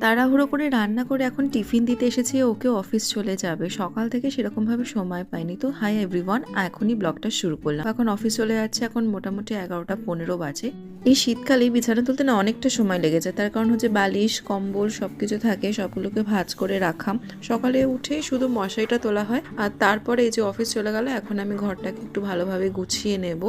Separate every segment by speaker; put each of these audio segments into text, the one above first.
Speaker 1: তাড়াহুড়ো করে রান্না করে এখন টিফিন দিতে এসেছি, ওকে অফিস চলে যাবে। সকাল থেকে সেরকমভাবে সময় পাইনি। তো হাই এভরিওয়ান, এখনই ব্লগটা শুরু করলাম। এখন অফিস চলে যাচ্ছে, এখন মোটামুটি 11টা 15 বাজে। এই শীতকালে বিছানা তুলতে না অনেকটা সময় লেগে যায়, তার কারণ হচ্ছে বালিশ কম্বল সবকিছু থাকে, সবগুলোকে ভাঁজ করে রাখা। সকালে উঠে শুধু মশারিটা তোলা হয়, আর তারপরে এই যে অফিস চলে গেল, এখন আমি ঘরটাকে একটু ভালোভাবে গুছিয়ে নেব।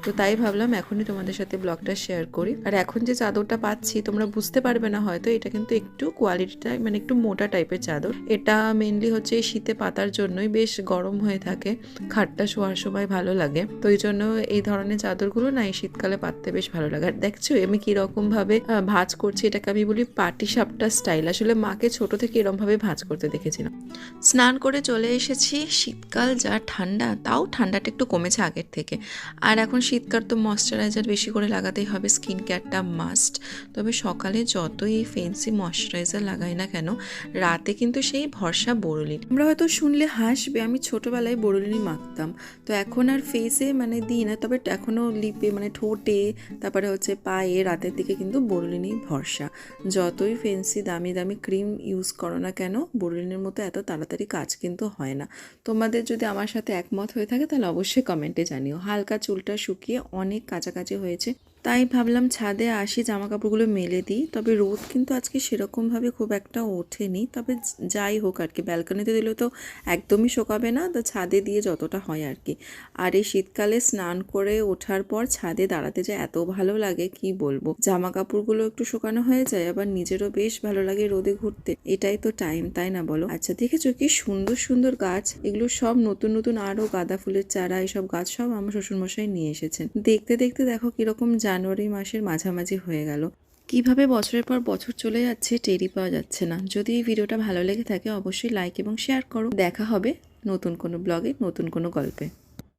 Speaker 1: তো তাই ভাবলাম এখনই তোমাদের সাথে ব্লগটা শেয়ার করি। আর এখন যে চাদরটা পাচ্ছি তোমরা বুঝতে পারবে না হয়তো, এটা কিন্তু একটু কোয়ালিটিটা মানে একটু মোটা টাইপের চাদর। এটা মেনলি হচ্ছে এই শীতে পাতার জন্যই, বেশ গরম হয়ে থাকে, খাটটা শোয়ার সময় ভালো লাগে। তো এই জন্য এই ধরনের চাদরগুলো না এই শীতকালে পাততে বেশ ভালো লাগে। আর দেখছো আমি কিরকম ভাবে ভাঁজ করছি, এটাকে আমি বলি পাটি সাপটা স্টাইল। আসলে মাকে ছোট থেকে এরকম ভাবে ভাঁজ করতে দেখেছিলাম। স্নান করে চলে এসেছি। শীতকাল যা ঠান্ডা, তাও ঠান্ডাটা একটু কমেছে আগের থেকে। আর এখন শীতকাল তো ময়শ্চারাইজার বেশি করে লাগাতেই হবে, স্কিন কেয়ারটা মাস্ট। তবে সকালে যতই ফেন্সি ময়শ্চারাইজার লাগাই না কেন, রাতে কিন্তু সেই ভরসা বোরোলিন। আমরা হয়তো শুনলে হাসবে, আমি ছোটবেলায় বোরোলিনই মাখতাম। তো এখন আর ফেসে মানে দিই না, তবে এখনও লিপে মানে ঠোঁটে, তারপরে হচ্ছে পায়ে, রাতের দিকে কিন্তু বোরোলিনই ভরসা। যতই ফেন্সি দামি দামি ক্রিম ইউজ করো না কেন, বোরোলিনের মতো এত তাড়াতাড়ি কাজ কিন্তু হয় না। তোমাদের যদি আমার সাথে একমত হয়ে থাকে তাহলে অবশ্যই কমেন্টে জানিও। হালকা চুলটা শুকিয়ে অনেক কাছাকাছি হয়েছে, তাই ভাবলাম ছাদে আসি, জামা কাপড়গুলো মেলে দিই। তবে রোদ কিন্তু আজকে সেরকমভাবে খুব একটা ওঠেনি, তবে যাই হোক আর কি, ব্যালকনিতে দিলে তো একদমই শোকাবে না, তো ছাদে দিয়ে যতটা হয় আর কি। আর এই শীতকালে স্নান করে ওঠার পর ছাদে দাঁড়াতে যে এত ভালো লাগে কি বলবো। জামা কাপড়গুলো একটু শুকানো হয়ে যায়, আবার নিজেরও বেশ ভালো লাগে রোদে ঘুরতে। এটাই তো টাইম, তাই না বলো? আচ্ছা দেখেছো কি সুন্দর সুন্দর গাছ, এগুলো সব নতুন নতুন আরো গাঁদা ফুলের চারা, এইসব গাছ সব আমার শ্বশুরমশাই নিয়ে এসেছেন। দেখতে দেখতে দেখো কিরকম জানুয়ারি মাসের মাঝামাঝি হয়ে গেল। কিভাবে বছরের পর বছর চলে যাচ্ছে টেরই পাওয়া যাচ্ছে না। যদি এই ভিডিওটা ভালো লেগে থাকে অবশ্যই লাইক এবং শেয়ার করো। দেখা হবে নতুন কোনো ব্লগে, নতুন কোনো গল্পে।